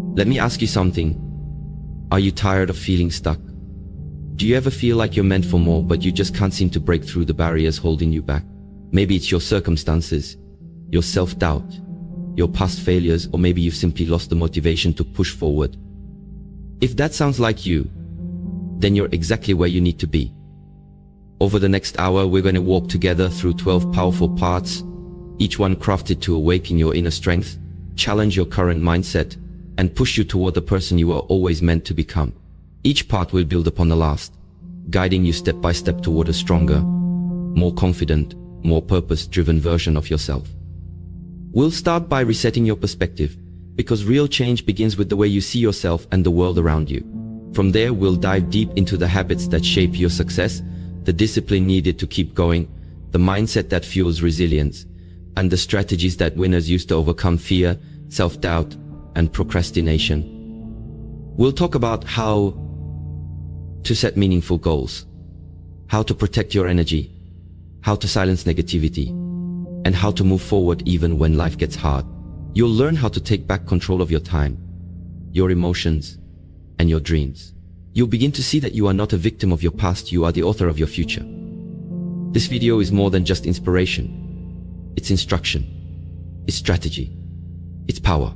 Let me ask you something. Are you tired of feeling stuck? Do you ever feel like you're meant for more, but you just can't seem to break through the barriers holding you back? Maybe it's your circumstances, your self-doubt, your past failures, or maybe you've simply lost the motivation to push forward. If that sounds like you, then you're exactly where you need to be. Over the next hour, we're going to walk together through 12 powerful parts, each one crafted to awaken your inner strength, challenge your current mindset, and push you toward the person you are always meant to become. Each part will build upon the last, guiding you step by step toward a stronger, more confident, more purpose-driven version of yourself. We'll start by resetting your perspective, because real change begins with the way you see yourself and the world around you. From there, we'll dive deep into the habits that shape your success, the discipline needed to keep going, the mindset that fuels resilience, and the strategies that winners use to overcome fear, self-doubt, and procrastination. We'll talk about how to set meaningful goals, how to protect your energy, how to silence negativity, and how to move forward even when life gets hard. You'll learn how to take back control of your time, your emotions, and your dreams. You'll begin to see that you are not a victim of your past, you are the author of your future. This video is more than just inspiration. It's instruction, it's strategy, it's power.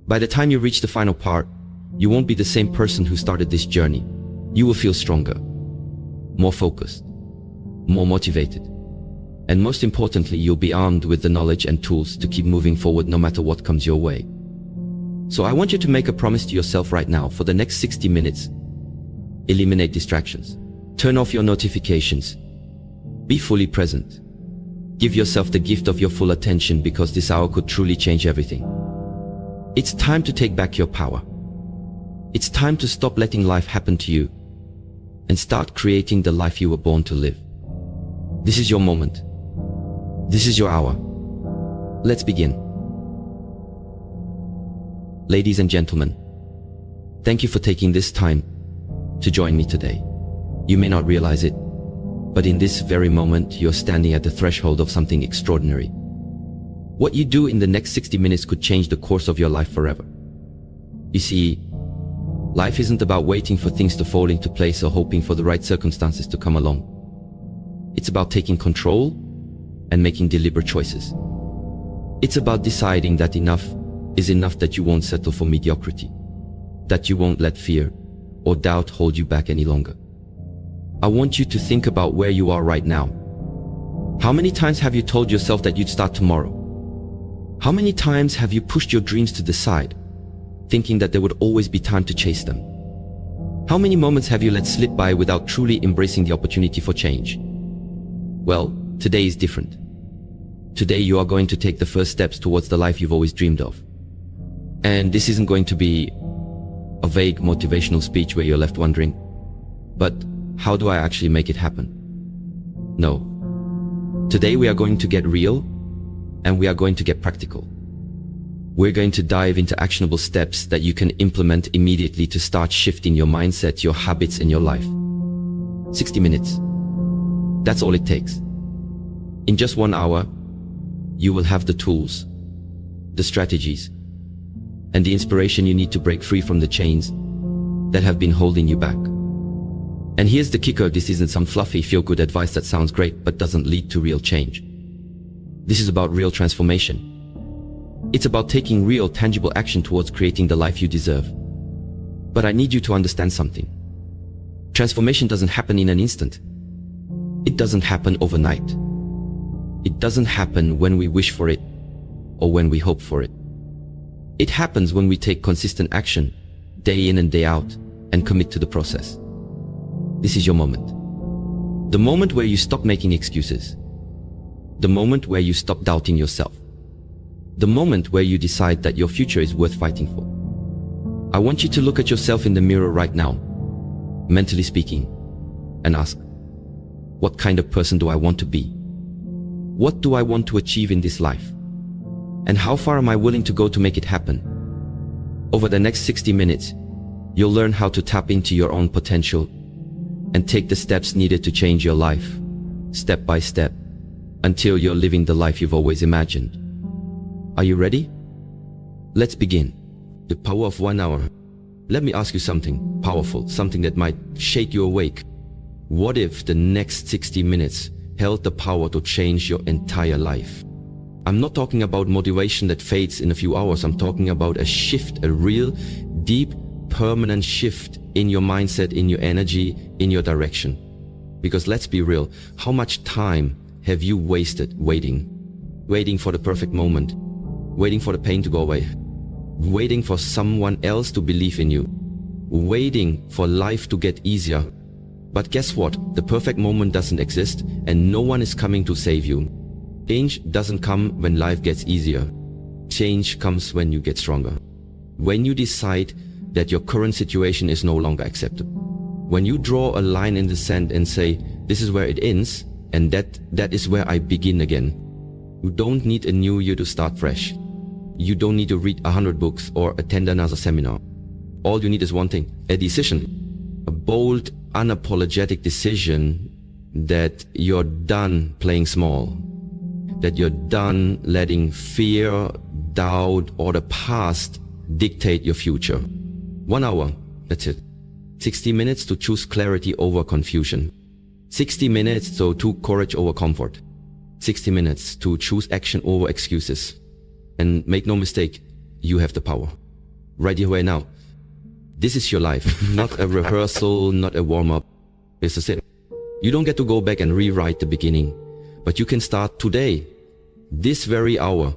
By the time you reach the final part, you won't be the same person who started this journey. You will feel stronger, more focused, more motivated, and most importantly, you'll be armed with the knowledge and tools to keep moving forward no matter what comes your way. So I want you to make a promise to yourself right now. For the next 60 minutes, eliminate distractions. Turn off your notifications. Be fully present. Give yourself the gift of your full attention, because this hour could truly change everything. It's time to take back your power. It's time to stop letting life happen to you and start creating the life you were born to live. This is your moment. This is your hour. Let's begin. Ladies and gentlemen, thank you for taking this time to join me today. You may not realize it, but in this very moment, you're standing at the threshold of something extraordinary. What you do in the next 60 minutes could change the course of your life forever. You see, life isn't about waiting for things to fall into place or hoping for the right circumstances to come along. It's about taking control and making deliberate choices. It's about deciding that enough is enough, that you won't settle for mediocrity, that you won't let fear or doubt hold you back any longer. I want you to think about where you are right now. How many times have you told yourself that you'd start tomorrow? How many times have you pushed your dreams to the side, thinking that there would always be time to chase them? How many moments have you let slip by without truly embracing the opportunity for change? Well, today is different. Today you are going to take the first steps towards the life you've always dreamed of. And this isn't going to be a vague motivational speech where you're left wondering, but how do I actually make it happen? No. Today we are going to get real, and we are going to get practical. We're going to dive into actionable steps that you can implement immediately to start shifting your mindset, your habits, and your life. 60 minutes. That's all it takes. In just 1 hour, you will have the tools, the strategies, and the inspiration you need to break free from the chains that have been holding you back. And here's the kicker: this isn't some fluffy feel-good advice that sounds great but doesn't lead to real change. This is about real transformation. It's about taking real, tangible action towards creating the life you deserve. But I need you to understand something. Transformation doesn't happen in an instant. It doesn't happen overnight. It doesn't happen when we wish for it or when we hope for it. It happens when we take consistent action, day in and day out, and commit to the process. This is your moment. The moment where you stop making excuses. The moment where you stop doubting yourself. The moment where you decide that your future is worth fighting for. I want you to look at yourself in the mirror right now, mentally speaking, and ask, what kind of person do I want to be? What do I want to achieve in this life? And how far am I willing to go to make it happen? Over the next 60 minutes, you'll learn how to tap into your own potential and take the steps needed to change your life, step by step, until you're living the life you've always imagined. Are you ready? Let's begin. The power of 1 hour. Let me ask you something powerful, something that might shake you awake. What if the next 60 minutes held the power to change your entire life? I'm not talking about motivation that fades in a few hours. I'm talking about a shift, a real, deep, permanent shift in your mindset, in your energy, in your direction. Because let's be real, how much time have you wasted waiting? Waiting for the perfect moment, waiting for the pain to go away, waiting for someone else to believe in you, waiting for life to get easier. But guess what? The perfect moment doesn't exist and no one is coming to save you. Change doesn't come when life gets easier. Change comes when you get stronger. When you decide that your current situation is no longer acceptable. When you draw a line in the sand and say, this is where it ends and that is where I begin again. You don't need a new year to start fresh. You don't need to read 100 books or attend another seminar. All you need is one thing, a decision. A bold, unapologetic decision that you're done playing small. That you're done letting fear, doubt, or the past dictate your future. 1 hour, that's it. 60 minutes to choose clarity over confusion. 60 minutes to choose courage over comfort. 60 minutes to choose action over excuses. And make no mistake, you have the power. Right here, right now. This is your life, not a rehearsal, not a warm-up. This is it. You don't get to go back and rewrite the beginning, but you can start today, this very hour,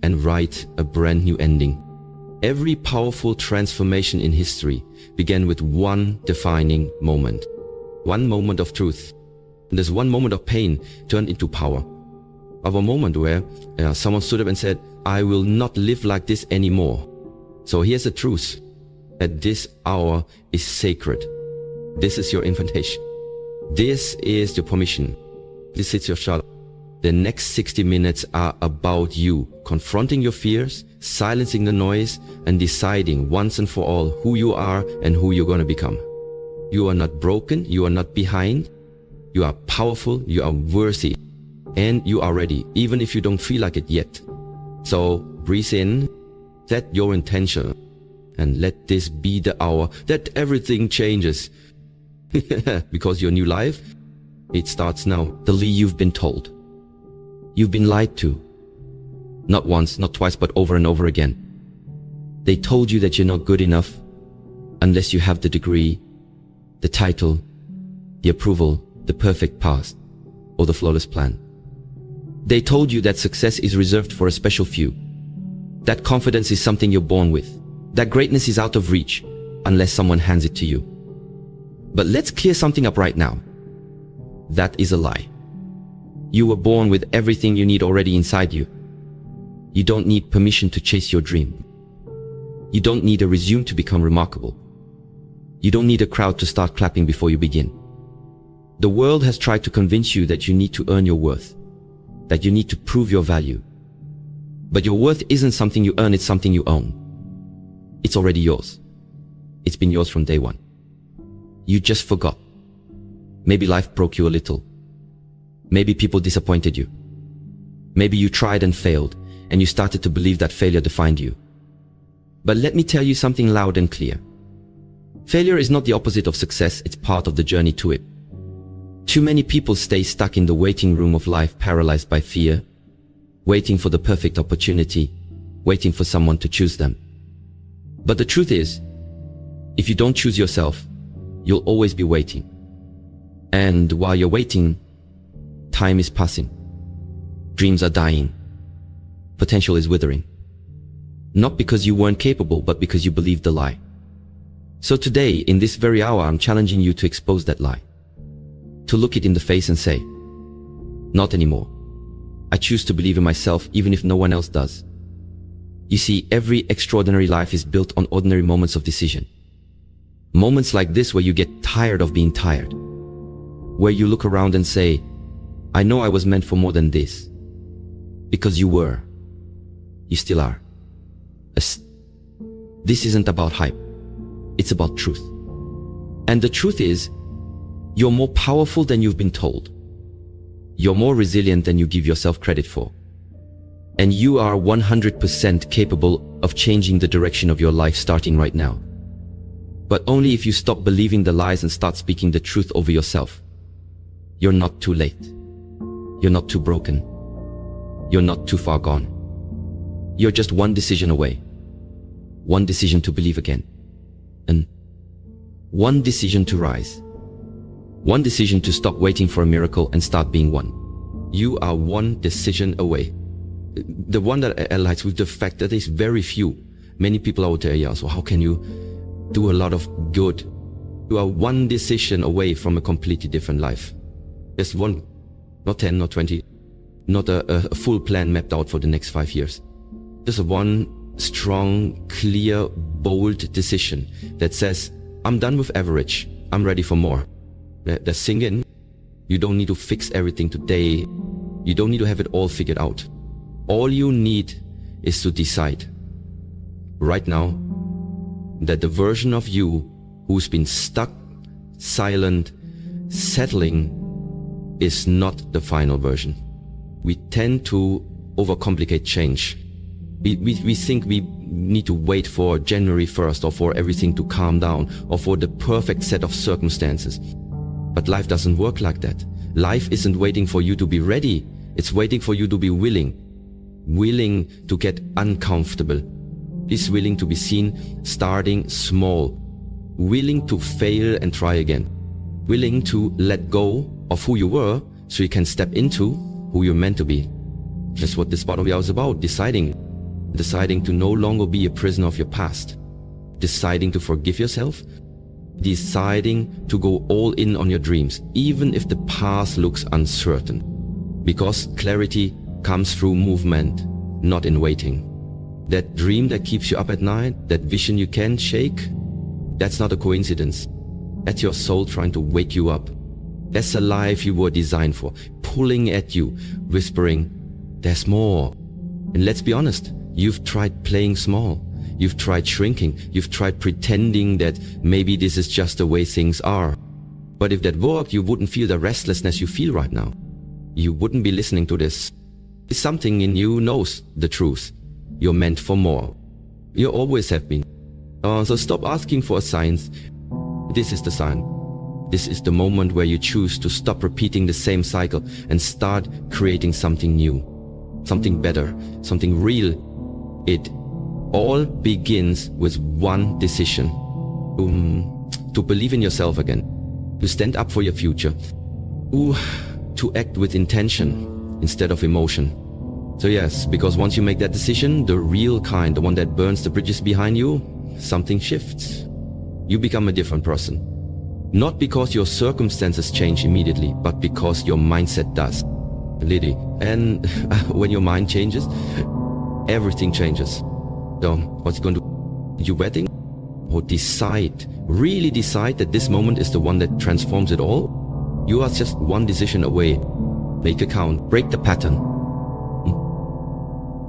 and write a brand new ending. Every powerful transformation in history began with one defining moment. One moment of truth. And this one moment of pain turned into power. Of a moment where someone stood up and said, I will not live like this anymore. So here's the truth. That this hour is sacred. This is your invitation. This is your permission. This is your shot. The next 60 minutes are about you confronting your fears, silencing the noise, and deciding once and for all who you are and who you're going to become. You are not broken. You are not behind. You are powerful. You are worthy. And you are ready, even if you don't feel like it yet. So breathe in, set your intention, and let this be the hour that everything changes. Because your new life, it starts now. The lie you've been told. You've been lied to. Not once, not twice, but over and over again. They told you that you're not good enough unless you have the degree, the title, the approval, the perfect past, or the flawless plan. They told you that success is reserved for a special few. That confidence is something you're born with. That greatness is out of reach unless someone hands it to you. But let's clear something up right now. That is a lie. You were born with everything you need already inside you. You don't need permission to chase your dream. You don't need a resume to become remarkable. You don't need a crowd to start clapping before you begin. The world has tried to convince you that you need to earn your worth, that you need to prove your value. But your worth isn't something you earn, it's something you own. It's already yours. It's been yours from day one. You just forgot. Maybe life broke you a little. Maybe people disappointed you. Maybe you tried and failed, and you started to believe that failure defined you. But let me tell you something loud and clear. Failure is not the opposite of success, it's part of the journey to it. Too many people stay stuck in the waiting room of life, paralyzed by fear, waiting for the perfect opportunity, waiting for someone to choose them. But the truth is, if you don't choose yourself, you'll always be waiting. And while you're waiting, time is passing. Dreams are dying. Potential is withering. Not because you weren't capable, but because you believed the lie. So today, in this very hour, I'm challenging you to expose that lie. To look it in the face and say, not anymore. I choose to believe in myself even if no one else does. You see, every extraordinary life is built on ordinary moments of decision. Moments like this where you get tired of being tired. Where you look around and say, I know I was meant for more than this. Because you were. You still are. This isn't about hype. It's about truth. And the truth is, you're more powerful than you've been told. You're more resilient than you give yourself credit for. And you are 100% capable of changing the direction of your life starting right now. But only if you stop believing the lies and start speaking the truth over yourself. You're not too late. You're not too broken. You're not too far gone. You're just one decision away. One decision to believe again. And one decision to rise. One decision to stop waiting for a miracle and start being one. You are one decision away. The one that aligns with the fact that there's very few. Many people out there, yeah, so how can you do a lot of good? You are one decision away from a completely different life. Just one, not 10, not 20, not a full plan mapped out for the next 5 years. Just one strong, clear, bold decision that says, I'm done with average. I'm ready for more. That sink in. You don't need to fix everything today. You don't need to have it all figured out. All you need is to decide right now that the version of you who's been stuck, silent, settling is not the final version. We tend to overcomplicate change. We think we need to wait for January 1st or for everything to calm down or for the perfect set of circumstances. But life doesn't work like that. Life isn't waiting for you to be ready. It's waiting for you to be willing. Willing to get uncomfortable. Is willing to be seen starting small. Willing to fail and try again. Willing to let go of who you were so you can step into who you're meant to be. That's what this part of the hour is about. Deciding to no longer be a prisoner of your past. Deciding to forgive yourself. Deciding to go all in on your dreams, even if the path looks uncertain. Because clarity comes through movement, not in waiting. That dream that keeps you up at night, that vision you can't shake, that's not a coincidence. That's your soul trying to wake you up. That's a life you were designed for, pulling at you, whispering, there's more. And let's be honest, you've tried playing small. You've tried shrinking. You've tried pretending that maybe this is just the way things are. But if that worked, you wouldn't feel the restlessness you feel right now. You wouldn't be listening to this. Something in you knows the truth. You're meant for more. You always have been. So stop asking for signs. This is the sign. This is the moment where you choose to stop repeating the same cycle and start creating something new. Something better. Something real. It all begins with one decision. To believe in yourself again. To stand up for your future. To act with intention instead of emotion. So yes, because once you make that decision, the real kind, the one that burns the bridges behind you, something shifts. You become a different person. Not because your circumstances change immediately, but because your mindset does. Literally. And when your mind changes, everything changes. So what's going to do? You wedding? Or decide, really decide that this moment is the one that transforms it all? You are just one decision away. Make it count. Break the pattern.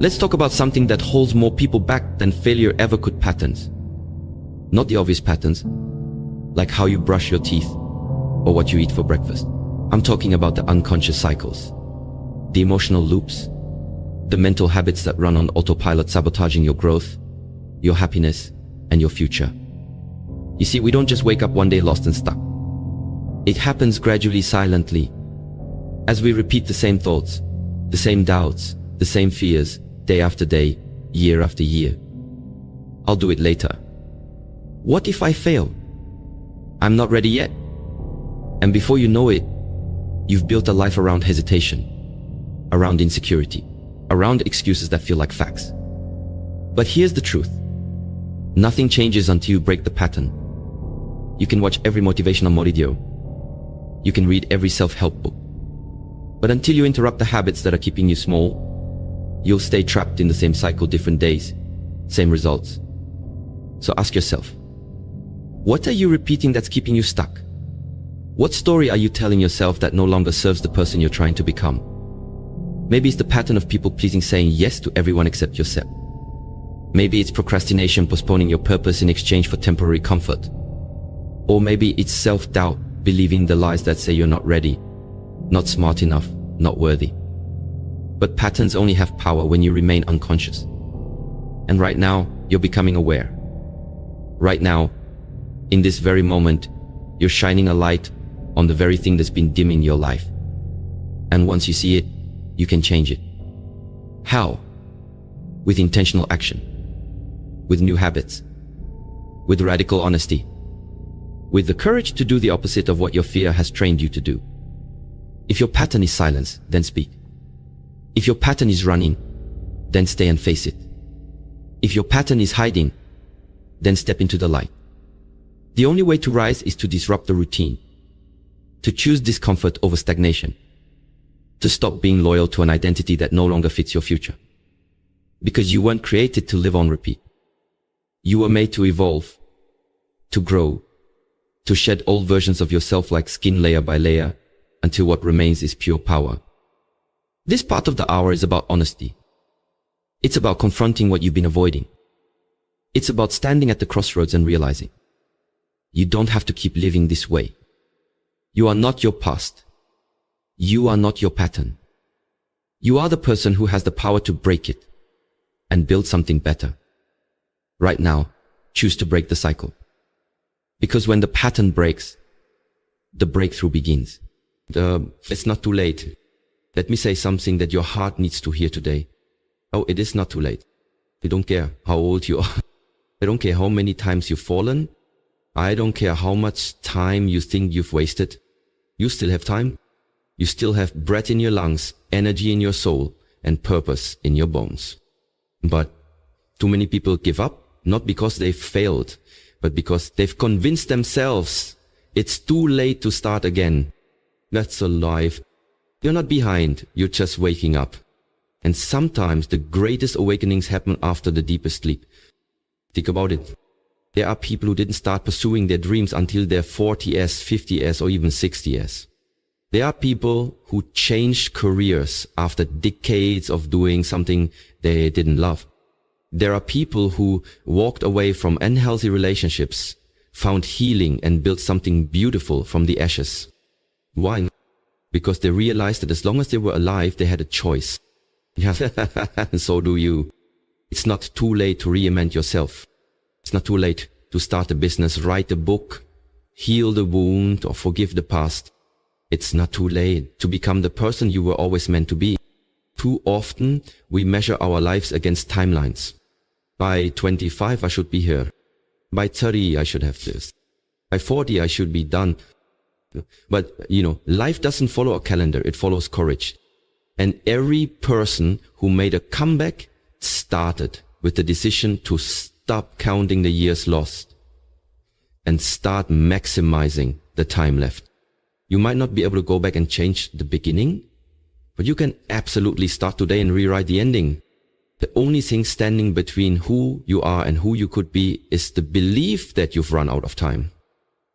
Let's talk about something that holds more people back than failure ever could. Patterns. Not the obvious patterns, like how you brush your teeth or what you eat for breakfast. I'm talking about the unconscious cycles, the emotional loops, the mental habits that run on autopilot, sabotaging your growth, your happiness, and your future. You see, we don't just wake up one day lost and stuck. It happens gradually, silently, as we repeat the same thoughts, the same doubts, the same fears, day after day, year after year. I'll do it later. What if I fail? I'm not ready yet. And before you know it, you've built a life around hesitation, around insecurity, around excuses that feel like facts. But here's the truth. Nothing changes until you break the pattern. You can watch every motivational video. You can read every self-help book. But until you interrupt the habits that are keeping you small, you'll stay trapped in the same cycle, different days, same results. So ask yourself, what are you repeating that's keeping you stuck? What story are you telling yourself that no longer serves the person you're trying to become? Maybe it's the pattern of people pleasing, saying yes to everyone except yourself. Maybe it's procrastination, postponing your purpose in exchange for temporary comfort. Or maybe it's self-doubt, believing the lies that say you're not ready, not smart enough, not worthy. But patterns only have power when you remain unconscious. And right now, you're becoming aware. Right now, in this very moment, you're shining a light on the very thing that's been dimming your life. And once you see it, you can change it. How? With intentional action, with new habits, with radical honesty, with the courage to do the opposite of what your fear has trained you to do. If your pattern is silence, then speak. If your pattern is running, then stay and face it. If your pattern is hiding, then step into the light. The only way to rise is to disrupt the routine, to choose discomfort over stagnation, to stop being loyal to an identity that no longer fits your future. Because you weren't created to live on repeat. You were made to evolve, to grow, to shed old versions of yourself like skin layer by layer until what remains is pure power. This part of the hour is about honesty. It's about confronting what you've been avoiding. It's about standing at the crossroads and realizing you don't have to keep living this way. You are not your past. You are not your pattern. You are the person who has the power to break it and build something better. Right now, choose to break the cycle. Because when the pattern breaks, the breakthrough begins. It's not too late. Let me say something that your heart needs to hear today. Oh, it is not too late. I don't care how old you are. I don't care how many times you've fallen. I don't care how much time you think you've wasted. You still have time. You still have breath in your lungs, energy in your soul, and purpose in your bones. But too many people give up, not because they've failed, but because they've convinced themselves it's too late to start again. That's a lie. You're not behind, you're just waking up. And sometimes the greatest awakenings happen after the deepest sleep. Think about it. There are people who didn't start pursuing their dreams until they're 40s, 50s, or even 60s. There are people who changed careers after decades of doing something they didn't love. There are people who walked away from unhealthy relationships, found healing, and built something beautiful from the ashes. Why? Because they realized that as long as they were alive, they had a choice. Yeah, so do you. It's not too late to reinvent yourself. It's not too late to start a business, write a book, heal the wound, or forgive the past. It's not too late to become the person you were always meant to be. Too often, we measure our lives against timelines. By 25, I should be here. By 30, I should have this. By 40, I should be done. But, life doesn't follow a calendar. It follows courage. And every person who made a comeback started with the decision to stop counting the years lost and start maximizing the time left. You might not be able to go back and change the beginning, but you can absolutely start today and rewrite the ending. The only thing standing between who you are and who you could be is the belief that you've run out of time.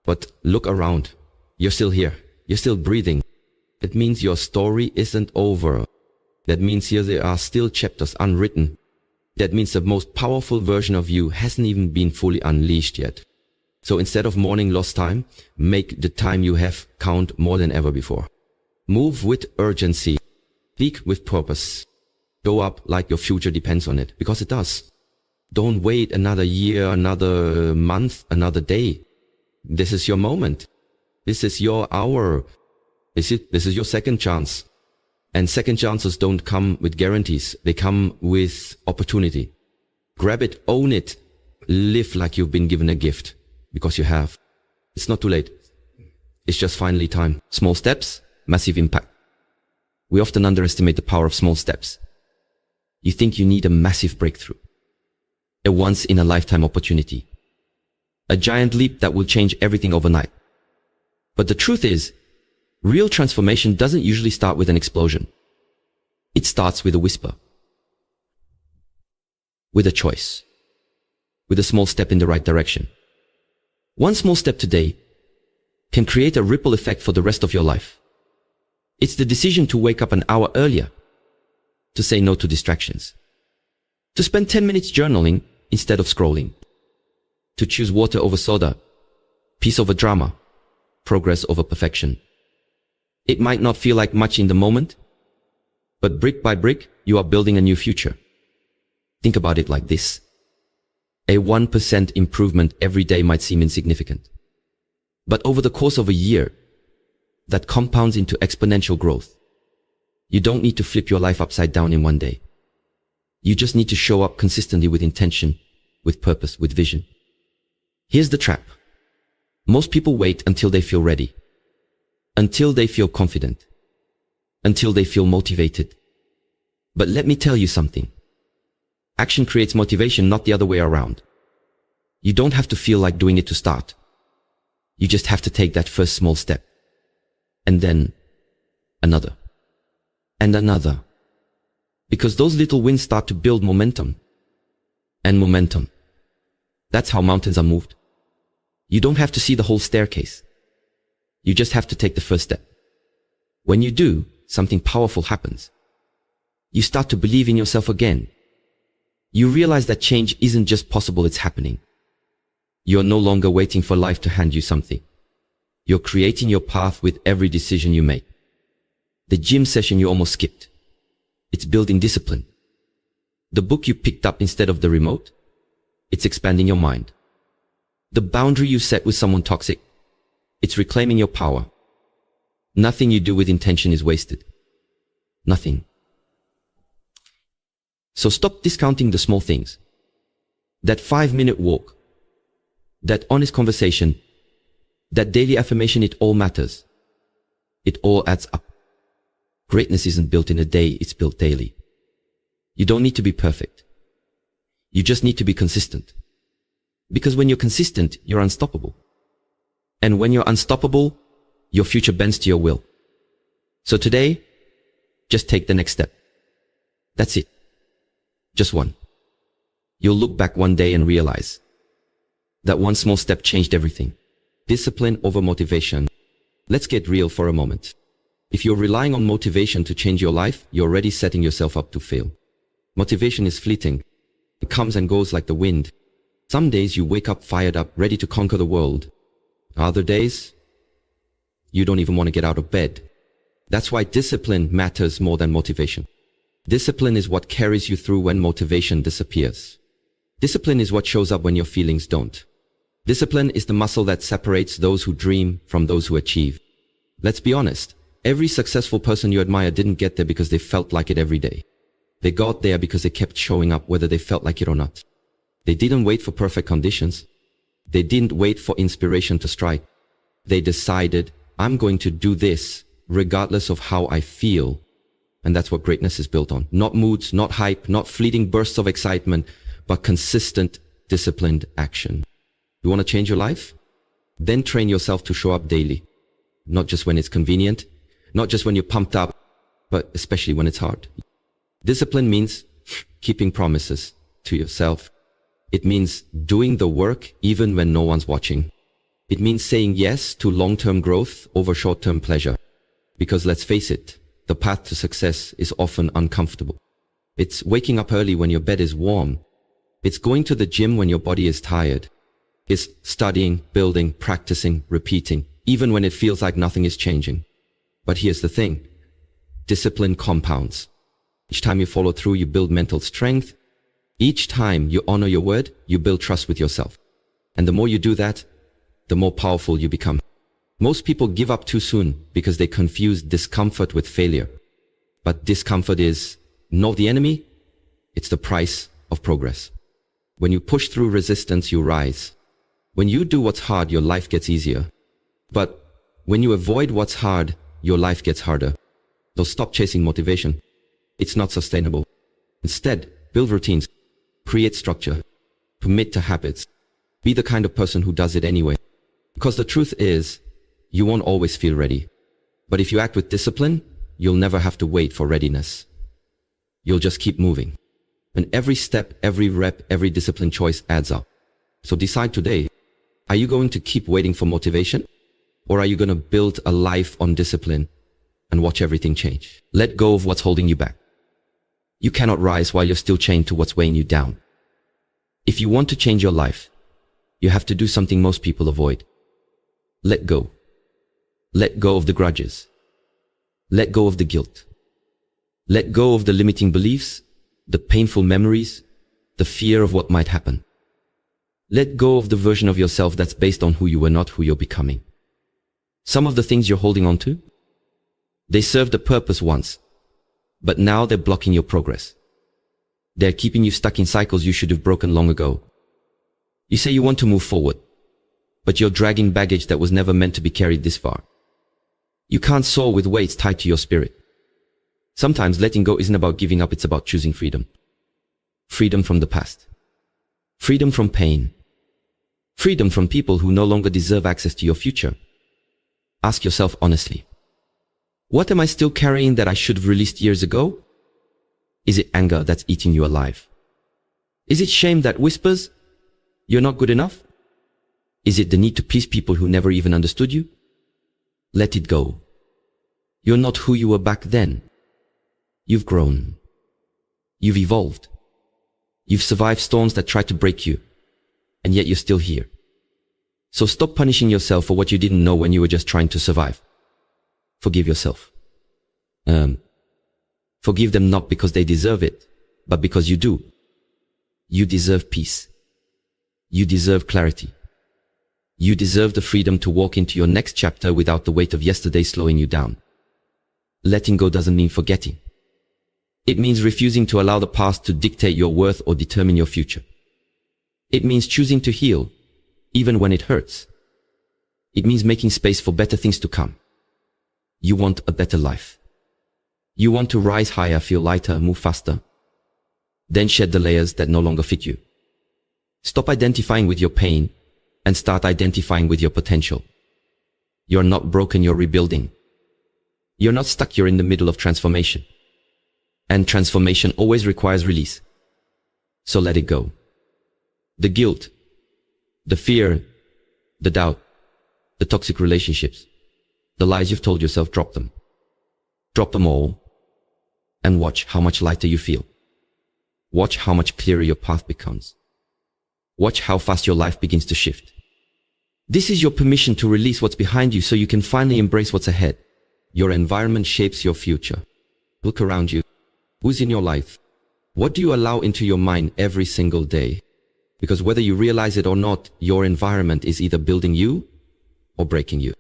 But look around. You're still here. You're still breathing. That means your story isn't over. That means here there are still chapters unwritten. That means the most powerful version of you hasn't even been fully unleashed yet. So instead of mourning lost time, make the time you have count more than ever before. Move with urgency. Speak with purpose. Show up like your future depends on it, because it does. Don't wait another year, another month, another day. This is your moment. This is your hour. This is your second chance. And second chances don't come with guarantees. They come with opportunity. Grab it, own it, live like you've been given a gift, because you have. It's not too late. It's just finally time. Small steps, massive impact. We often underestimate the power of small steps. You think you need a massive breakthrough, a once-in-a-lifetime opportunity, a giant leap that will change everything overnight. But the truth is, real transformation doesn't usually start with an explosion. It starts with a whisper, with a choice, with a small step in the right direction. One small step today can create a ripple effect for the rest of your life. It's the decision to wake up an hour earlier, to say no to distractions, to spend 10 minutes journaling instead of scrolling, to choose water over soda, peace over drama, progress over perfection. It might not feel like much in the moment, But brick by brick, you are building a new future. Think about it like this. A 1% improvement every day might seem insignificant. But over the course of a year, that compounds into exponential growth. You don't need to flip your life upside down in one day. You just need to show up consistently with intention, with purpose, with vision. Here's the trap. Most people wait until they feel ready, until they feel confident, until they feel motivated. But let me tell you something. Action creates motivation, not the other way around. You don't have to feel like doing it to start. You just have to take that first small step. And then another. And another. Because those little wins start to build momentum. And momentum. That's how mountains are moved. You don't have to see the whole staircase. You just have to take the first step. When you do, something powerful happens. You start to believe in yourself again. You realize that change isn't just possible, it's happening. You're no longer waiting for life to hand you something. You're creating your path with every decision you make. The gym session you almost skipped. It's building discipline. The book you picked up instead of the remote. It's expanding your mind. The boundary you set with someone toxic. It's reclaiming your power. Nothing you do with intention is wasted. Nothing. So stop discounting the small things. That 5-minute walk. That honest conversation. That daily affirmation, it all matters. It all adds up. Greatness isn't built in a day, it's built daily. You don't need to be perfect. You just need to be consistent. Because when you're consistent, you're unstoppable. And when you're unstoppable, your future bends to your will. So today, just take the next step. That's it. Just one. You'll look back one day and realize that one small step changed everything. Discipline over motivation. Let's get real for a moment. If you're relying on motivation to change your life, you're already setting yourself up to fail. Motivation is fleeting. It comes and goes like the wind. Some days you wake up fired up, ready to conquer the world. Other days, you don't even want to get out of bed. That's why discipline matters more than motivation. Discipline is what carries you through when motivation disappears. Discipline is what shows up when your feelings don't. Discipline is the muscle that separates those who dream from those who achieve. Let's be honest. Every successful person you admire didn't get there because they felt like it every day. They got there because they kept showing up whether they felt like it or not. They didn't wait for perfect conditions. They didn't wait for inspiration to strike. They decided, I'm going to do this regardless of how I feel. And that's what greatness is built on. Not moods, not hype, not fleeting bursts of excitement, but consistent, disciplined action. You want to change your life? Then train yourself to show up daily. Not just when it's convenient, not just when you're pumped up, but especially when it's hard. Discipline means keeping promises to yourself. It means doing the work even when no one's watching. It means saying yes to long-term growth over short-term pleasure. Because let's face it, the path to success is often uncomfortable. It's waking up early when your bed is warm. It's going to the gym when your body is tired. It's studying, building, practicing, repeating, even when it feels like nothing is changing. But here's the thing. Discipline compounds. Each time you follow through, you build mental strength. Each time you honor your word, you build trust with yourself. And the more you do that, the more powerful you become. Most people give up too soon because they confuse discomfort with failure. But discomfort is not the enemy, it's the price of progress. When you push through resistance, you rise. When you do what's hard, your life gets easier. But when you avoid what's hard, your life gets harder. So stop chasing motivation. It's not sustainable. Instead, build routines, create structure, commit to habits. Be the kind of person who does it anyway. Because the truth is, you won't always feel ready. But if you act with discipline, you'll never have to wait for readiness. You'll just keep moving. And every step, every rep, every discipline choice adds up. So decide today, are you going to keep waiting for motivation? Or are you going to build a life on discipline and watch everything change? Let go of what's holding you back. You cannot rise while you're still chained to what's weighing you down. If you want to change your life, you have to do something most people avoid. Let go. Let go of the grudges. Let go of the guilt. Let go of the limiting beliefs, the painful memories, the fear of what might happen. Let go of the version of yourself that's based on who you were, not who you're becoming. Some of the things you're holding on to, they served a purpose once, but now they're blocking your progress. They're keeping you stuck in cycles you should have broken long ago. You say you want to move forward, but you're dragging baggage that was never meant to be carried this far. You can't soar with weights tied to your spirit. Sometimes letting go isn't about giving up, it's about choosing freedom. Freedom from the past. Freedom from pain. Freedom from people who no longer deserve access to your future. Ask yourself honestly, what am I still carrying that I should have released years ago? Is it anger that's eating you alive? Is it shame that whispers, you're not good enough? Is it the need to please people who never even understood you? Let it go. You're not who you were back then. You've grown. You've evolved. You've survived storms that tried to break you, and yet you're still here. So stop punishing yourself for what you didn't know when you were just trying to survive. Forgive yourself. Forgive them not because they deserve it, but because you do. You deserve peace. You deserve clarity. You deserve the freedom to walk into your next chapter without the weight of yesterday slowing you down. Letting go doesn't mean forgetting. It means refusing to allow the past to dictate your worth or determine your future. It means choosing to heal, even when it hurts. It means making space for better things to come. You want a better life. You want to rise higher, feel lighter, move faster. Then shed the layers that no longer fit you. Stop identifying with your pain and start identifying with your potential. You're not broken, you're rebuilding. You're not stuck, you're in the middle of transformation. And transformation always requires release. So let it go. The guilt, the fear, the doubt, the toxic relationships, the lies you've told yourself, drop them. Drop them all and watch how much lighter you feel. Watch how much clearer your path becomes. Watch how fast your life begins to shift. This is your permission to release what's behind you so you can finally embrace what's ahead. Your environment shapes your future. Look around you. Who's in your life? What do you allow into your mind every single day? Because whether you realize it or not, your environment is either building you or breaking you.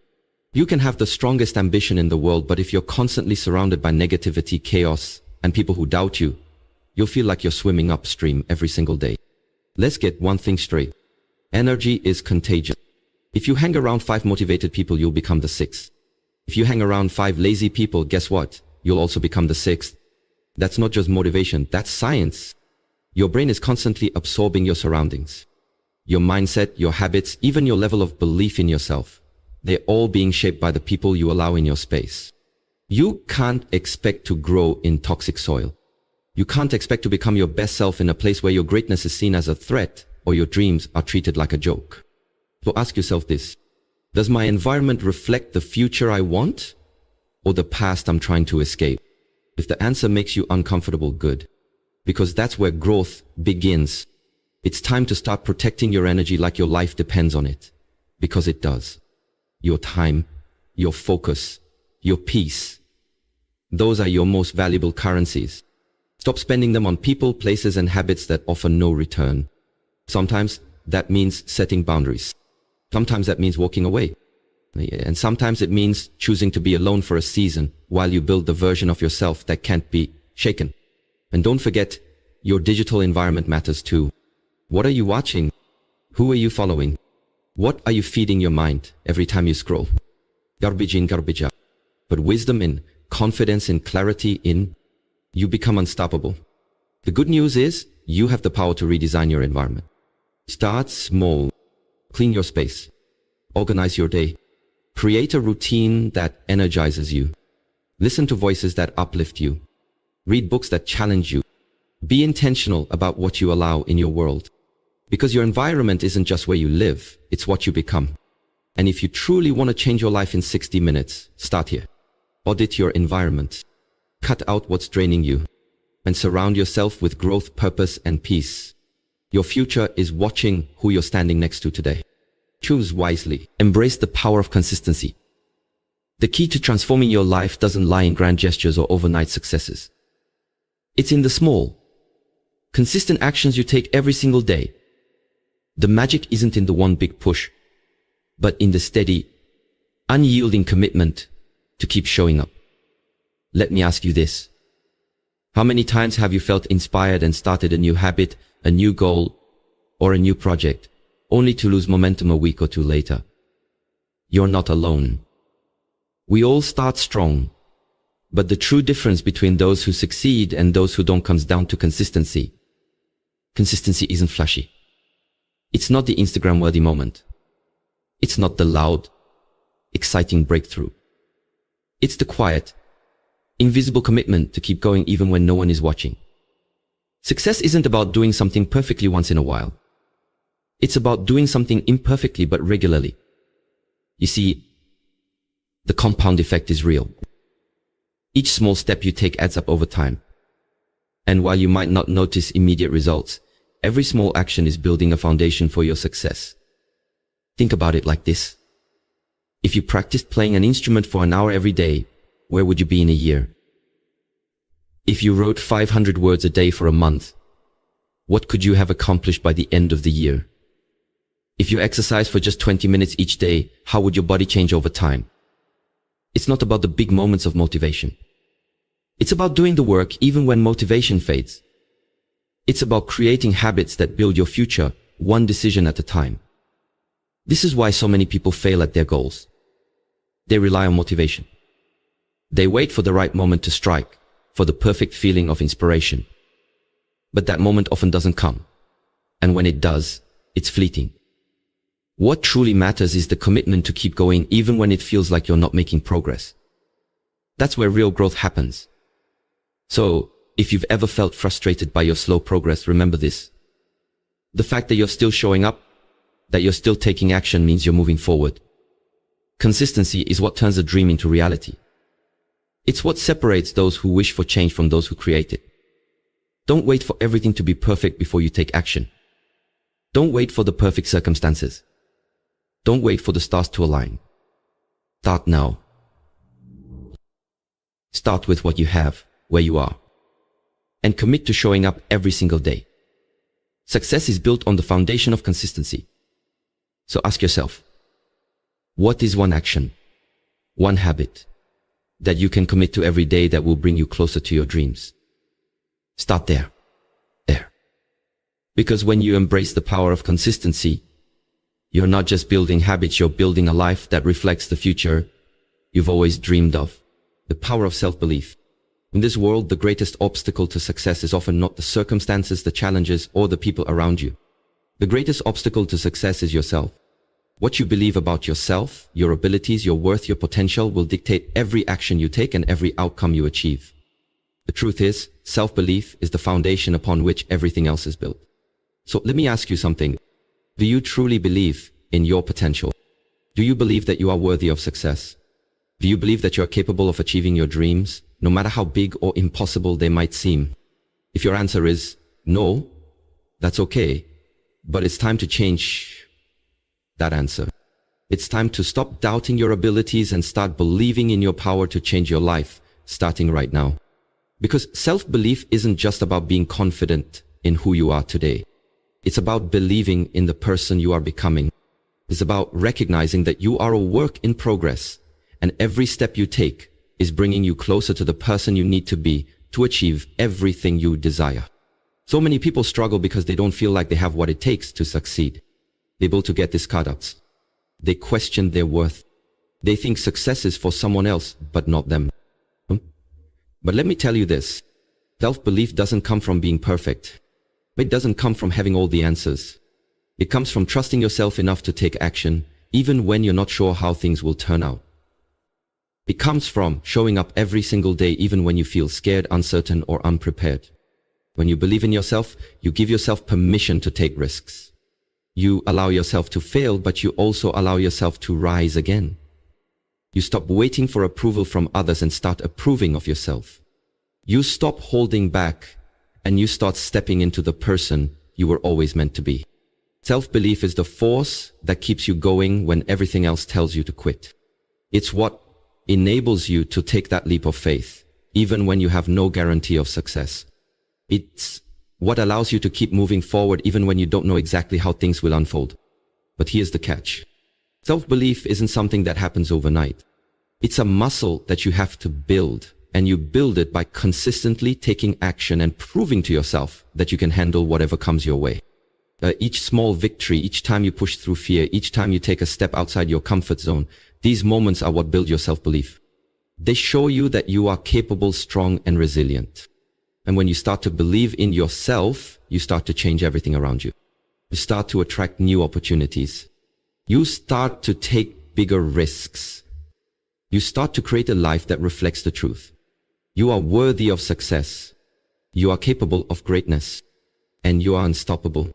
You can have the strongest ambition in the world, but if you're constantly surrounded by negativity, chaos, and people who doubt you, you'll feel like you're swimming upstream every single day. Let's get one thing straight. Energy is contagious. If you hang around 5 motivated people, you'll become the 6th. If you hang around 5 lazy people, guess what? You'll also become the 6th. That's not just motivation, that's science. Your brain is constantly absorbing your surroundings. Your mindset, your habits, even your level of belief in yourself. They're all being shaped by the people you allow in your space. You can't expect to grow in toxic soil. You can't expect to become your best self in a place where your greatness is seen as a threat or your dreams are treated like a joke. So ask yourself this. Does my environment reflect the future I want or the past I'm trying to escape? If the answer makes you uncomfortable, good. Because that's where growth begins. It's time to start protecting your energy like your life depends on it. Because it does. Your time, your focus, your peace. Those are your most valuable currencies. Stop spending them on people, places, and habits that offer no return. Sometimes that means setting boundaries. Sometimes that means walking away. And sometimes it means choosing to be alone for a season while you build the version of yourself that can't be shaken. And don't forget, your digital environment matters too. What are you watching? Who are you following? What are you feeding your mind every time you scroll? Garbage in, garbage out. But wisdom in, confidence in, clarity in, you become unstoppable. The good news is, you have the power to redesign your environment. Start small. Clean your space. Organize your day. Create a routine that energizes you. Listen to voices that uplift you. Read books that challenge you. Be intentional about what you allow in your world. Because your environment isn't just where you live, it's what you become. And if you truly want to change your life in 60 minutes, start here. Audit your environment. Cut out what's draining you. And surround yourself with growth, purpose, and peace. Your future is watching who you're standing next to today. Choose wisely. Embrace the power of consistency. The key to transforming your life doesn't lie in grand gestures or overnight successes. It's in the small, consistent actions you take every single day. The magic isn't in the one big push, but in the steady, unyielding commitment to keep showing up. Let me ask you this. How many times have you felt inspired and started a new habit, a new goal, or a new project, only to lose momentum a week or two later? You're not alone. We all start strong, but the true difference between those who succeed and those who don't comes down to consistency. Consistency isn't flashy. It's not the Instagram-worthy moment. It's not the loud, exciting breakthrough. It's the quiet, invisible commitment to keep going even when no one is watching. Success isn't about doing something perfectly once in a while. It's about doing something imperfectly but regularly. You see, the compound effect is real. Each small step you take adds up over time. And while you might not notice immediate results, every small action is building a foundation for your success. Think about it like this. If you practiced playing an instrument for an hour every day, where would you be in a year? If you wrote 500 words a day for a month, what could you have accomplished by the end of the year? If you exercise for just 20 minutes each day, how would your body change over time? It's not about the big moments of motivation. It's about doing the work even when motivation fades. It's about creating habits that build your future, one decision at a time. This is why so many people fail at their goals. They rely on motivation. They wait for the right moment to strike, for the perfect feeling of inspiration. But that moment often doesn't come. And when it does, it's fleeting. What truly matters is the commitment to keep going even when it feels like you're not making progress. That's where real growth happens. So, if you've ever felt frustrated by your slow progress, remember this. The fact that you're still showing up, that you're still taking action means you're moving forward. Consistency is what turns a dream into reality. It's what separates those who wish for change from those who create it. Don't wait for everything to be perfect before you take action. Don't wait for the perfect circumstances. Don't wait for the stars to align. Start now. Start with what you have, where you are, and commit to showing up every single day. Success is built on the foundation of consistency. So ask yourself, what is one action, one habit, that you can commit to every day that will bring you closer to your dreams? Start there. Because when you embrace the power of consistency, you're not just building habits, you're building a life that reflects the future you've always dreamed of. The power of self-belief. In this world, the greatest obstacle to success is often not the circumstances, the challenges, or the people around you. The greatest obstacle to success is yourself. What you believe about yourself, your abilities, your worth, your potential will dictate every action you take and every outcome you achieve. The truth is, self-belief is the foundation upon which everything else is built. So let me ask you something. Do you truly believe in your potential? Do you believe that you are worthy of success? Do you believe that you are capable of achieving your dreams, no matter how big or impossible they might seem? If your answer is no, that's okay, but it's time to change that answer. It's time to stop doubting your abilities and start believing in your power to change your life, starting right now. Because self-belief isn't just about being confident in who you are today. It's about believing in the person you are becoming. It's about recognizing that you are a work in progress, and every step you take is bringing you closer to the person you need to be to achieve everything you desire. So many people struggle because they don't feel like they have what it takes to succeed. Able to get these cutouts. They question their worth. They think success is for someone else, but not them. But let me tell you this. Self-belief doesn't come from being perfect. It doesn't come from having all the answers. It comes from trusting yourself enough to take action, even when you're not sure how things will turn out. It comes from showing up every single day, even when you feel scared, uncertain, or unprepared. When you believe in yourself, you give yourself permission to take risks. You allow yourself to fail, but you also allow yourself to rise again. You stop waiting for approval from others and start approving of yourself. You stop holding back and you start stepping into the person you were always meant to be. Self-belief is the force that keeps you going when everything else tells you to quit. It's what enables you to take that leap of faith, even when you have no guarantee of success. It's what allows you to keep moving forward even when you don't know exactly how things will unfold. But here's the catch. Self-belief isn't something that happens overnight. It's a muscle that you have to build, and you build it by consistently taking action and proving to yourself that you can handle whatever comes your way. Each small victory, each time you push through fear, each time you take a step outside your comfort zone, these moments are what build your self-belief. They show you that you are capable, strong, and resilient. And when you start to believe in yourself, you start to change everything around you. You start to attract new opportunities. You start to take bigger risks. You start to create a life that reflects the truth. You are worthy of success. You are capable of greatness. And you are unstoppable.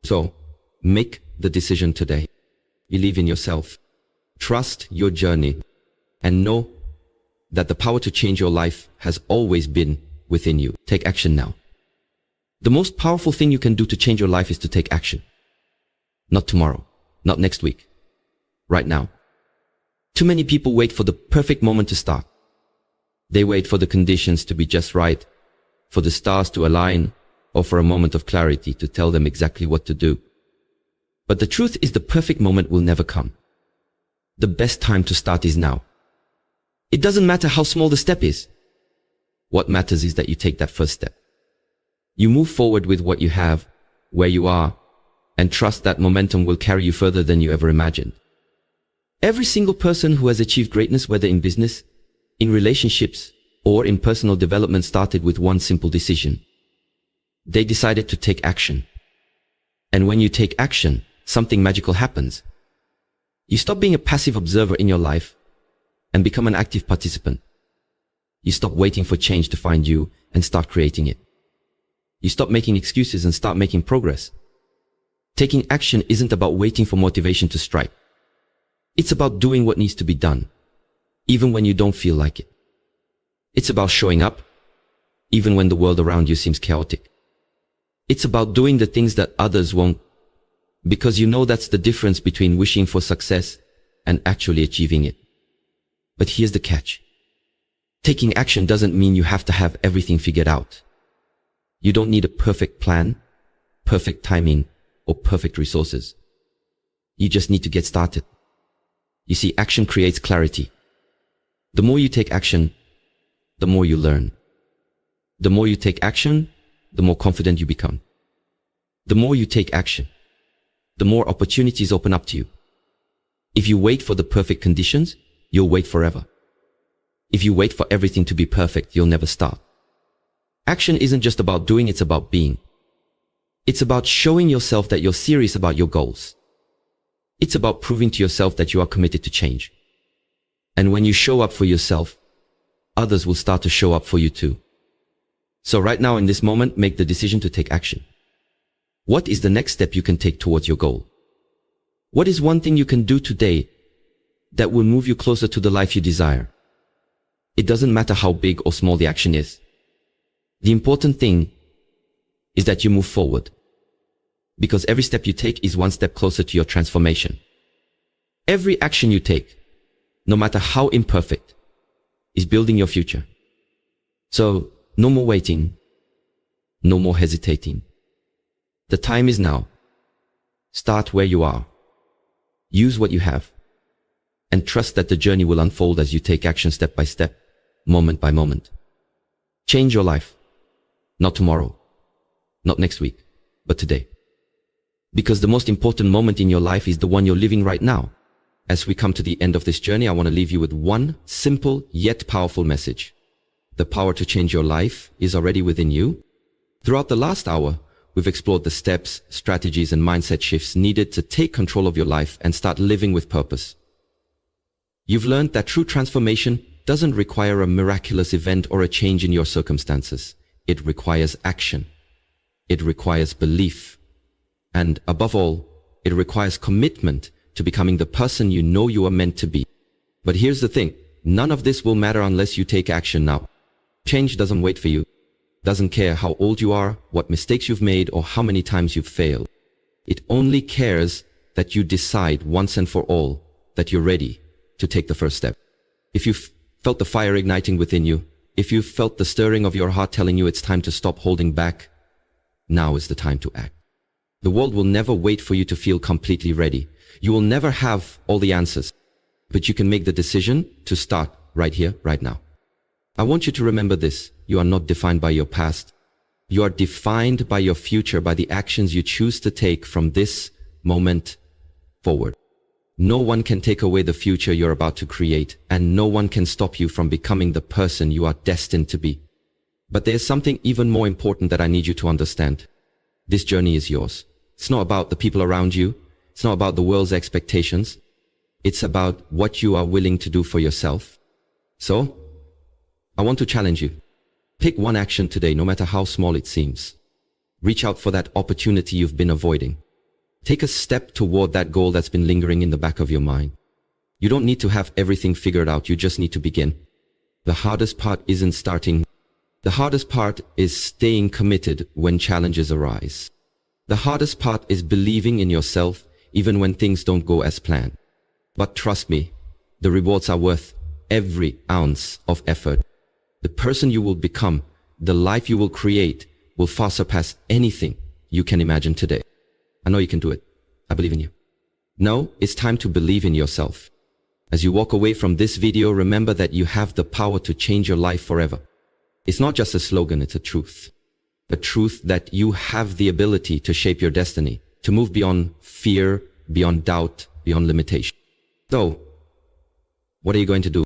So, make the decision today. Believe in yourself. Trust your journey. And know that the power to change your life has always been within you. Take action now. The most powerful thing you can do to change your life is to take action. Not tomorrow. Not next week. Right now. Too many people wait for the perfect moment to start. They wait for the conditions to be just right, for the stars to align, or for a moment of clarity to tell them exactly what to do. But the truth is the perfect moment will never come. The best time to start is now. It doesn't matter how small the step is. What matters is that you take that first step. You move forward with what you have, where you are, and trust that momentum will carry you further than you ever imagined. Every single person who has achieved greatness, whether in business, in relationships, or in personal development, started with one simple decision. They decided to take action. And when you take action, something magical happens. You stop being a passive observer in your life and become an active participant. You stop waiting for change to find you and start creating it. You stop making excuses and start making progress. Taking action isn't about waiting for motivation to strike. It's about doing what needs to be done, even when you don't feel like it. It's about showing up, even when the world around you seems chaotic. It's about doing the things that others won't, because you know that's the difference between wishing for success and actually achieving it. But here's the catch. Taking action doesn't mean you have to have everything figured out. You don't need a perfect plan, perfect timing, or perfect resources. You just need to get started. You see, action creates clarity. The more you take action, the more you learn. The more you take action, the more confident you become. The more you take action, the more opportunities open up to you. If you wait for the perfect conditions, you'll wait forever. If you wait for everything to be perfect, you'll never start. Action isn't just about doing, it's about being. It's about showing yourself that you're serious about your goals. It's about proving to yourself that you are committed to change. And when you show up for yourself, others will start to show up for you too. So right now in this moment, make the decision to take action. What is the next step you can take towards your goal? What is one thing you can do today that will move you closer to the life you desire? It doesn't matter how big or small the action is. The important thing is that you move forward. Because every step you take is one step closer to your transformation. Every action you take, no matter how imperfect, is building your future. So, no more waiting. No more hesitating. The time is now. Start where you are. Use what you have. And trust that the journey will unfold as you take action step by step, moment by moment. Change your life. Not tomorrow. Not next week. But today. Because the most important moment in your life is the one you're living right now. As we come to the end of this journey, I want to leave you with one simple yet powerful message. The power to change your life is already within you. Throughout the last hour, we've explored the steps, strategies, and mindset shifts needed to take control of your life and start living with purpose. You've learned that true transformation doesn't require a miraculous event or a change in your circumstances. It requires action. It requires belief. And above all, it requires commitment to becoming the person you know you are meant to be. But here's the thing, none of this will matter unless you take action now. Change doesn't wait for you. Doesn't care how old you are, what mistakes you've made, or how many times you've failed. It only cares that you decide once and for all that you're ready to take the first step. If you've felt the fire igniting within you If you've felt the stirring of your heart telling you it's time to stop holding back, now is the time to act. The world will never wait for you to feel completely ready. You will never have all the answers, but you can make the decision to start right here, right now. I want you to remember this. You are not defined by your past. You are defined by your future, by the actions you choose to take from this moment forward. No one can take away the future you're about to create, and no one can stop you from becoming the person you are destined to be. But there's something even more important that I need you to understand. This journey is yours. It's not about the people around you. It's not about the world's expectations. It's about what you are willing to do for yourself. So, I want to challenge you. Pick one action today, no matter how small it seems. Reach out for that opportunity you've been avoiding. Take a step toward that goal that's been lingering in the back of your mind. You don't need to have everything figured out. You just need to begin. The hardest part isn't starting. The hardest part is staying committed when challenges arise. The hardest part is believing in yourself even when things don't go as planned. But trust me, the rewards are worth every ounce of effort. The person you will become, the life you will create, will far surpass anything you can imagine today. I know you can do it. I believe in you. Now, it's time to believe in yourself. As you walk away from this video, remember that you have the power to change your life forever. It's not just a slogan, it's a truth. A truth that you have the ability to shape your destiny, to move beyond fear, beyond doubt, beyond limitation. So, what are you going to do?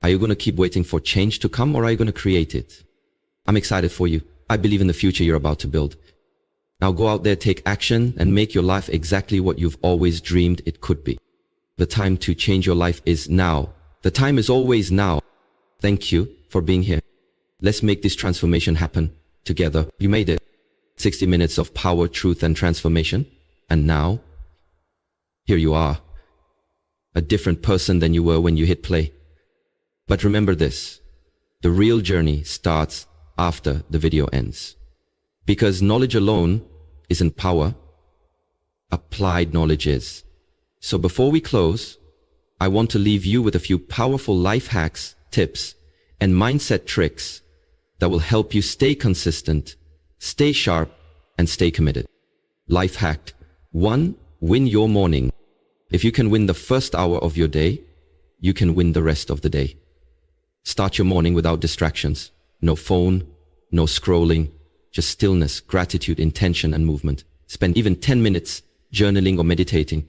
Are you going to keep waiting for change to come, or are you going to create it? I'm excited for you. I believe in the future you're about to build. Now go out there, take action, and make your life exactly what you've always dreamed it could be. The time to change your life is now. The time is always now. Thank you for being here. Let's make this transformation happen together. You made it. 60 minutes of power, truth, and transformation. And now, here you are. A different person than you were when you hit play. But remember this. The real journey starts after the video ends. Because knowledge alone isn't power. Applied knowledge is. So before we close, I want to leave you with a few powerful life hacks, tips, and mindset tricks that will help you stay consistent, stay sharp, and stay committed. Life hack 1. Win your morning. If you can win the first hour of your day, you can win the rest of the day. Start your morning without distractions. No phone, no scrolling, just stillness, gratitude, intention, and movement. Spend even 10 minutes journaling or meditating.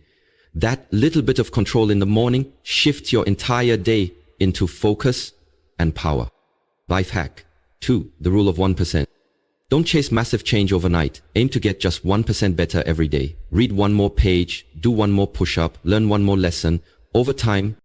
That little bit of control in the morning shifts your entire day into focus and power. Life hack 2. The rule of 1%. Don't chase massive change overnight. Aim to get just 1% better every day. Read one more page, do one more push-up, learn one more lesson. Over time,